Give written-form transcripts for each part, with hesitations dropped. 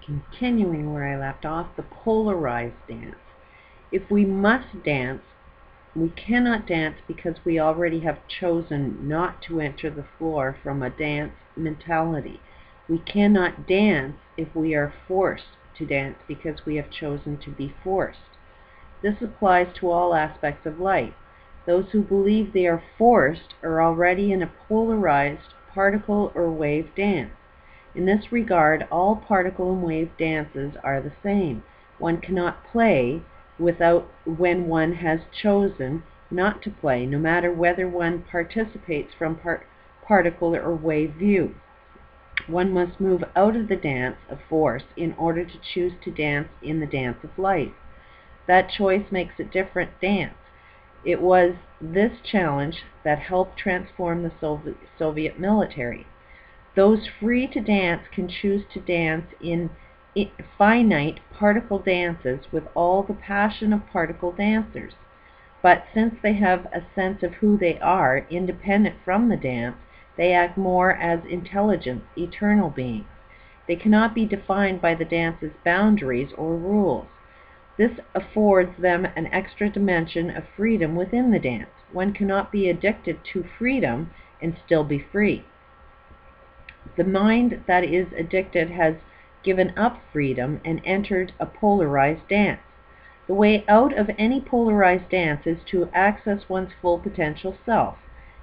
Continuing where I left off, the polarized dance. If we must dance, we cannot dance because we already have chosen not to enter the floor from a dance mentality. We cannot dance if we are forced to dance because we have chosen to be forced. This applies to all aspects of life. Those who believe they are forced are already in a polarized particle or wave dance. In this regard, all particle and wave dances are the same. One cannot play when one has chosen not to play, no matter whether one participates from particle or wave view. One must move out of the dance of force in order to choose to dance in the dance of life. That choice makes a different dance. It was this challenge that helped transform the Soviet military. Those free to dance can choose to dance in finite particle dances with all the passion of particle dancers. But since they have a sense of who they are, independent from the dance, they act more as intelligent, eternal beings. They cannot be defined by the dance's boundaries or rules. This affords them an extra dimension of freedom within the dance. One cannot be addicted to freedom and still be free. The mind that is addicted has given up freedom and entered a polarized dance. The way out of any polarized dance is to access one's full potential self.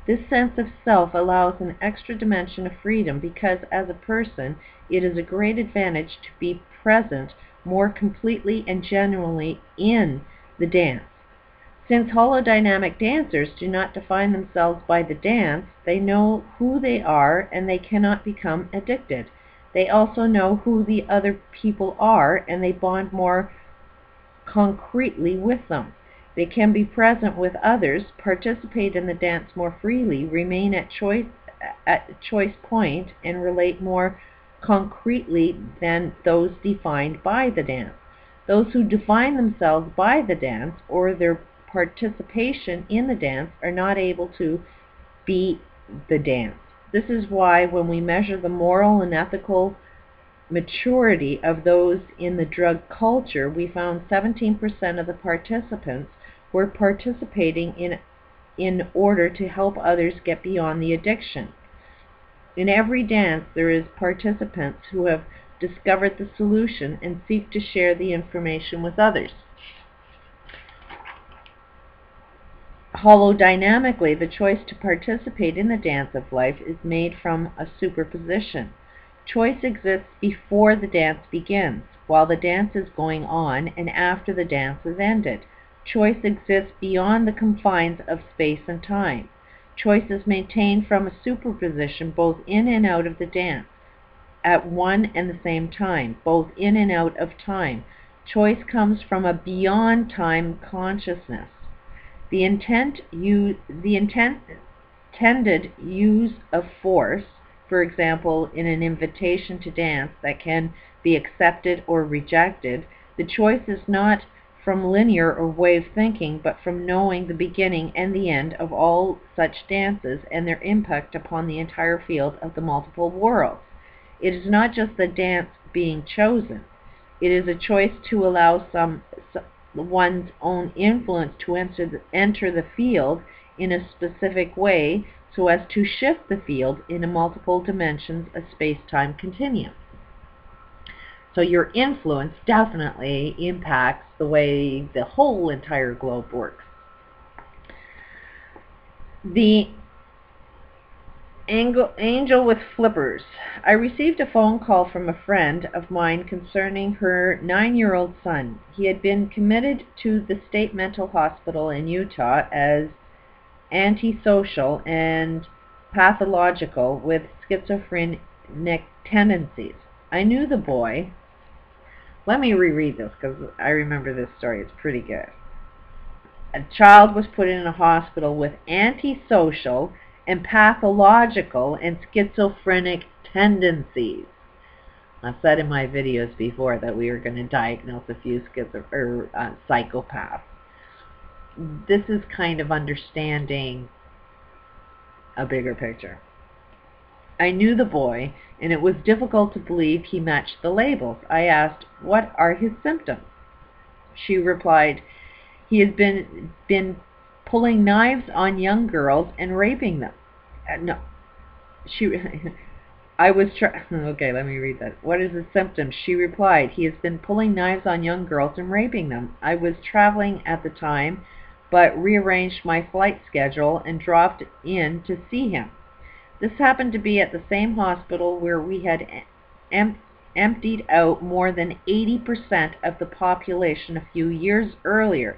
This sense of self allows an extra dimension of freedom because, as a person, it is a great advantage to be present more completely and genuinely in the dance. Since holodynamic dancers do not define themselves by the dance, they know who they are and they cannot become addicted. They also know who the other people are and they bond more concretely with them. They can be present with others, participate in the dance more freely, remain at choice point, and relate more concretely than those defined by the dance. Those who define themselves by the dance or their participation in the dance are not able to be the dance. This is why when we measure the moral and ethical maturity of those in the drug culture, we found 17% of the participants were participating in order to help others get beyond the addiction. In every dance, there is participants who have discovered the solution and seek to share the information with others. Holodynamically, the choice to participate in the dance of life is made from a superposition. Choice exists before the dance begins, while the dance is going on, and after the dance is ended. Choice exists beyond the confines of space and time. Choice is maintained from a superposition both in and out of the dance, at one and the same time, both in and out of time. Choice comes from a beyond time consciousness. The intended use of force, for example, in an invitation to dance that can be accepted or rejected, the choice is not from linear or wave thinking, but from knowing the beginning and the end of all such dances and their impact upon the entire field of the multiple worlds. It is not just the dance being chosen. It is a choice to allow one's own influence to enter the field in a specific way so as to shift the field into multiple dimensions of space-time continuum. So your influence definitely impacts the way the whole entire globe works. The angel with flippers. I received a phone call from a friend of mine concerning her 9-year-old son. He had been committed to the state mental hospital in Utah as antisocial and pathological with schizophrenic tendencies. I knew the boy. Let me reread this because I remember this story. It's pretty good. A child was put in a hospital with antisocial and pathological and schizophrenic tendencies. I've said in my videos before that we were going to diagnose a few psychopaths. This is kind of understanding a bigger picture. I knew the boy, and it was difficult to believe he matched the labels. I asked, "What are his symptoms?" She replied, "He has been pulling knives on young girls and raping them." No, she. I was okay, let me read that. "What is his symptoms?" She replied, "He has been pulling knives on young girls and raping them." I was traveling at the time, but rearranged my flight schedule and dropped in to see him. This happened to be at the same hospital where we had emptied out more than 80% of the population a few years earlier.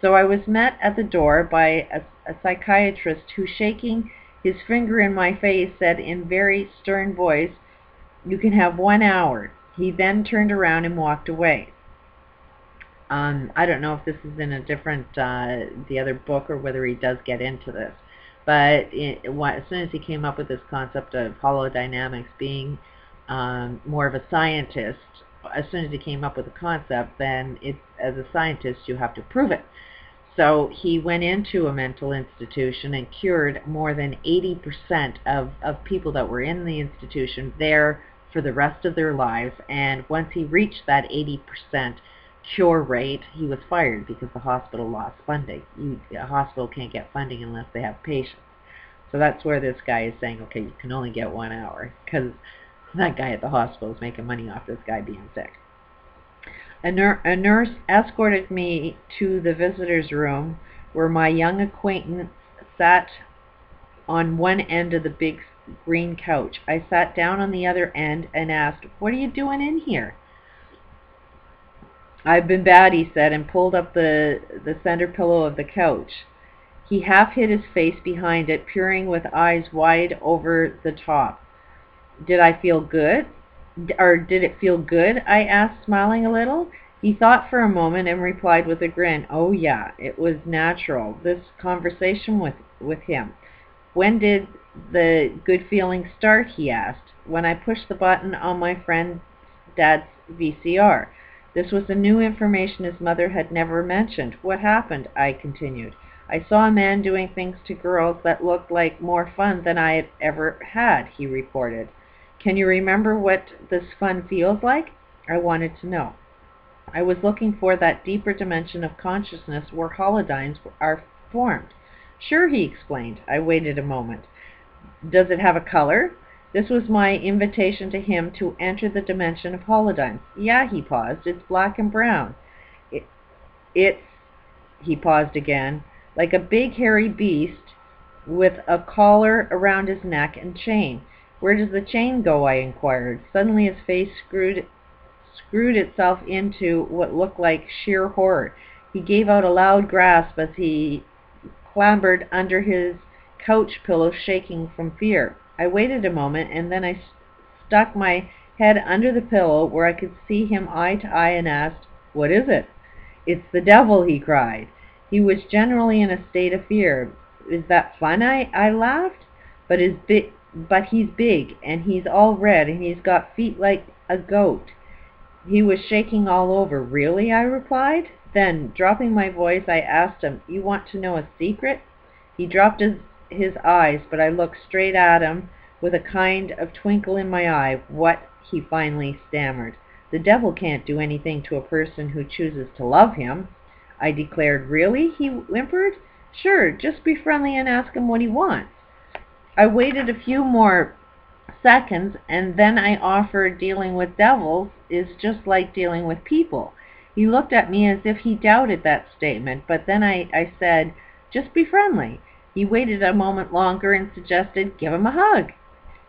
So I was met at the door by a psychiatrist who, shaking his finger in my face, said in very stern voice, "You can have 1 hour." He then turned around and walked away. I don't know if this is in a different, the other book, or whether he does get into this. But as soon as he came up with this concept of holodynamics, being more of a scientist, as soon as he came up with the concept, then as a scientist you have to prove it. So he went into a mental institution and cured more than 80% of people that were in the institution there for the rest of their lives. And once he reached that 80% cure rate, he was fired because the hospital lost funding. A hospital can't get funding unless they have patients. So that's where this guy is saying, okay, you can only get 1 hour, because that guy at the hospital is making money off this guy being sick. A nurse escorted me to the visitor's room, where my young acquaintance sat on one end of the big green couch. I sat down on the other end and asked, "What are you doing in here?" "I've been bad," he said, and pulled up the center pillow of the couch. He half hid his face behind it, peering with eyes wide over the top. Did it feel good?" I asked, smiling a little. He thought for a moment and replied with a grin, "Oh yeah, it was natural, this conversation with him." "When did the good feeling start?" he asked. "When I pushed the button on my friend's dad's VCR. This was the new information his mother had never mentioned." "What happened?" I continued. "I saw a man doing things to girls that looked like more fun than I had ever had," he reported. "Can you remember what this fun feels like?" I wanted to know. I was looking for that deeper dimension of consciousness where holodynes are formed. "Sure," he explained. I waited a moment. "Does it have a color?" This was my invitation to him to enter the dimension of holodynes. "Yeah," he paused. "It's black and brown. It's," he paused again, "like a big hairy beast with a collar around his neck and chain." "Where does the chain go?" I inquired. Suddenly his face screwed itself into what looked like sheer horror. He gave out a loud gasp as he clambered under his couch pillow, shaking from fear. I waited a moment, and then I stuck my head under the pillow where I could see him eye to eye, and asked, "What is it?" "It's the devil," he cried. He was generally in a state of fear. "Is that fun?" I laughed. But he's big, and he's all red, and he's got feet like a goat." He was shaking all over. "Really?" I replied. Then, dropping my voice, I asked him, "You want to know a secret?" He dropped his eyes, but I looked straight at him with a kind of twinkle in my eye. "What?" he finally stammered. "The devil can't do anything to a person who chooses to love him," I declared. "Really?" he whimpered. "Sure, just be friendly and ask him what he wants." I waited a few more seconds, and then I offered, "Dealing with devils is just like dealing with people." He looked at me as if he doubted that statement, but then I said, "Just be friendly." He waited a moment longer and suggested, "Give him a hug."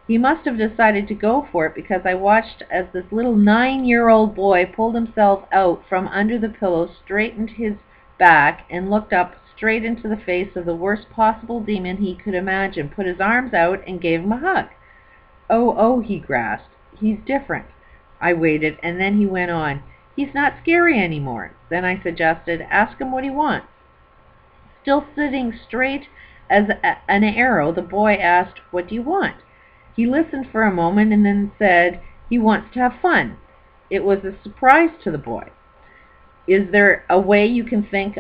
He must have decided to go for it, because I watched as this little 9-year-old boy pulled himself out from under the pillow, straightened his back, and looked up straight into the face of the worst possible demon he could imagine, put his arms out, and gave him a hug. Oh, he gasped. "He's different." I waited, and then he went on, "He's not scary anymore." Then I suggested, "Ask him what he wants." Still sitting straight as an arrow, the boy asked, "What do you want?" He listened for a moment and then said, "He wants to have fun." It was a surprise to the boy. "Is there a way you can think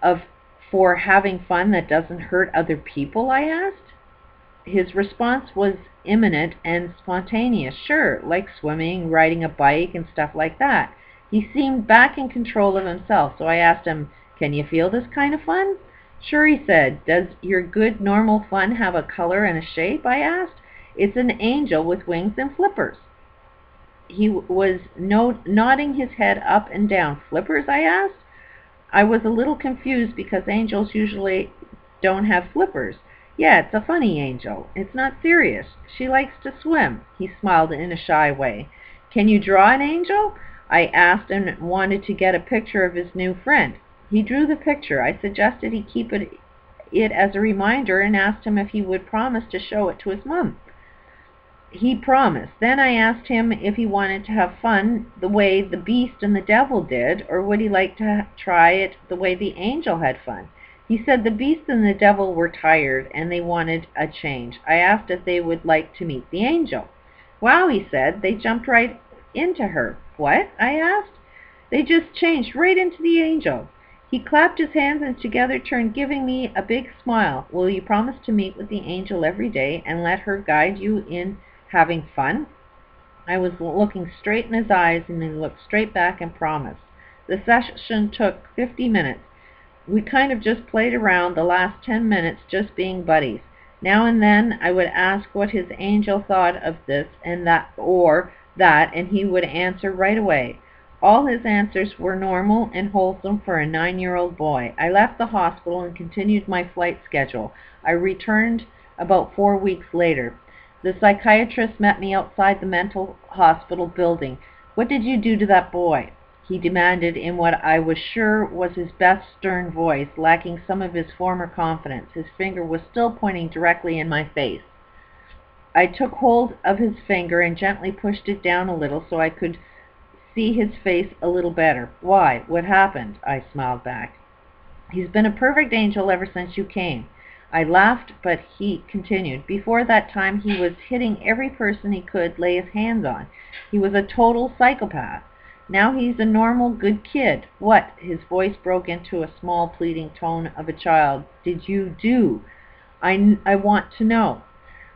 of for having fun that doesn't hurt other people?" I asked. His response was imminent and spontaneous. Sure, like swimming, riding a bike, and stuff like that. He seemed back in control of himself, so I asked him, "Can you feel this kind of fun?" "Sure," he said. "Does your good normal fun have a color and a shape?" I asked. "It's an angel with wings and flippers." He was nodding his head up and down. "Flippers?" I asked. I was a little confused because angels usually don't have flippers. "Yeah, it's a funny angel. It's not serious. She likes to swim." He smiled in a shy way. "Can you draw an angel?" I asked and wanted to get a picture of his new friend. He drew the picture. I suggested he keep it as a reminder and asked him if he would promise to show it to his mom. He promised. Then I asked him if he wanted to have fun the way the beast and the devil did, or would he like to try it the way the angel had fun. He said the beast and the devil were tired and they wanted a change. I asked if they would like to meet the angel. "Wow," he said, "they jumped right into her." "What?" I asked. "They just changed right into the angel." He clapped his hands and together turned, giving me a big smile. "Will you promise to meet with the angel every day and let her guide you in having fun?" I was looking straight in his eyes, and he looked straight back and promised. The session took 50 minutes. We kind of just played around the last 10 minutes, just being buddies. Now and then I would ask what his angel thought of this and that or that, and he would answer right away. All his answers were normal and wholesome for a 9-year-old boy. I left the hospital and continued my flight schedule. I returned about 4 weeks later. The psychiatrist met me outside the mental hospital building. "What did you do to that boy?" he demanded in what I was sure was his best stern voice, lacking some of his former confidence. His finger was still pointing directly in my face. I took hold of his finger and gently pushed it down a little so I could see his face a little better. "Why? What happened?" I smiled back. "He's been a perfect angel ever since you came." I laughed, but he continued. "Before that time he was hitting every person he could lay his hands on. He was a total psychopath. Now he's a normal, good kid." "What?" His voice broke into a small, pleading tone of a child. "Did you do? I want to know."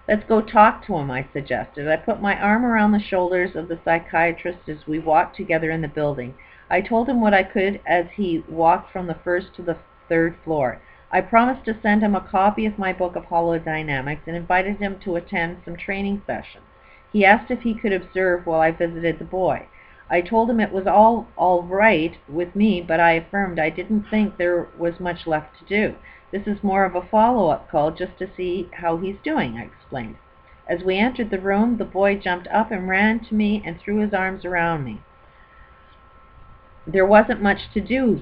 "Let's go talk to him," I suggested. I put my arm around the shoulders of the psychiatrist as we walked together in the building. I told him what I could as he walked from the first to the 3rd floor. I promised to send him a copy of my book of holodynamics and invited him to attend some training sessions. He asked if he could observe while I visited the boy. I told him it was all right with me, but I affirmed I didn't think there was much left to do. "This is more of a follow-up call just to see how he's doing," I explained. As we entered the room, the boy jumped up and ran to me and threw his arms around me. There wasn't much to do.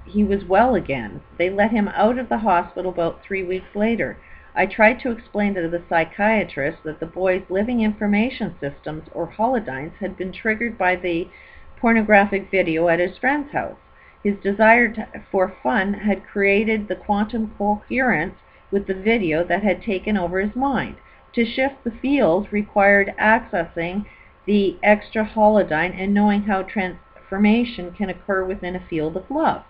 He was well again. They let him out of the hospital about 3 weeks later. I tried to explain to the psychiatrist that the boy's living information systems, or holodynes, had been triggered by the pornographic video at his friend's house. His desire for fun had created the quantum coherence with the video that had taken over his mind. To shift the field required accessing the extra holodyne and knowing how transformation can occur within a field of love.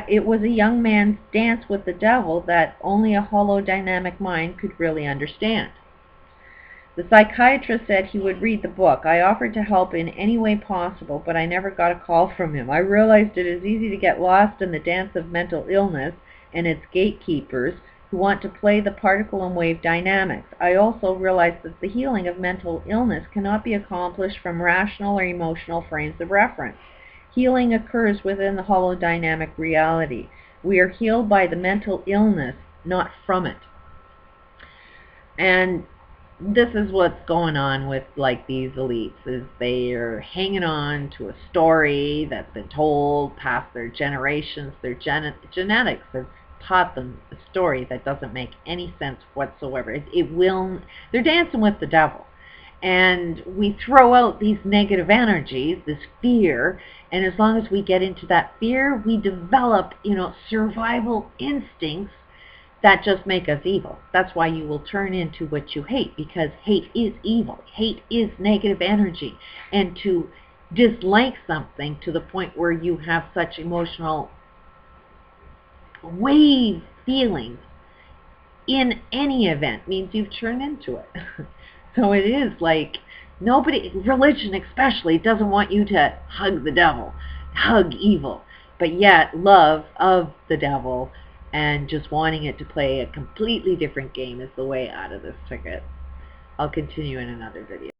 It was a young man's dance with the devil that only a holodynamic mind could really understand. The psychiatrist said he would read the book. I offered to help in any way possible, but I never got a call from him. I realized it is easy to get lost in the dance of mental illness and its gatekeepers who want to play the particle and wave dynamics. I also realized that the healing of mental illness cannot be accomplished from rational or emotional frames of reference. Healing occurs within the holodynamic reality. We are healed by the mental illness, not from it. And this is what's going on with like these elites, is they are hanging on to a story that's been told past their generations. Their genetics has taught them a story that doesn't make any sense whatsoever. They're dancing with the devil. And we throw out these negative energies, this fear, and as long as we get into that fear, we develop, survival instincts that just make us evil. That's why you will turn into what you hate, because hate is evil. Hate is negative energy. And to dislike something to the point where you have such emotional wave feelings in any event means you've turned into it. So it is like, nobody, religion especially, doesn't want you to hug the devil, hug evil, but yet love of the devil and just wanting it to play a completely different game is the way out of this ticket. I'll continue in another video.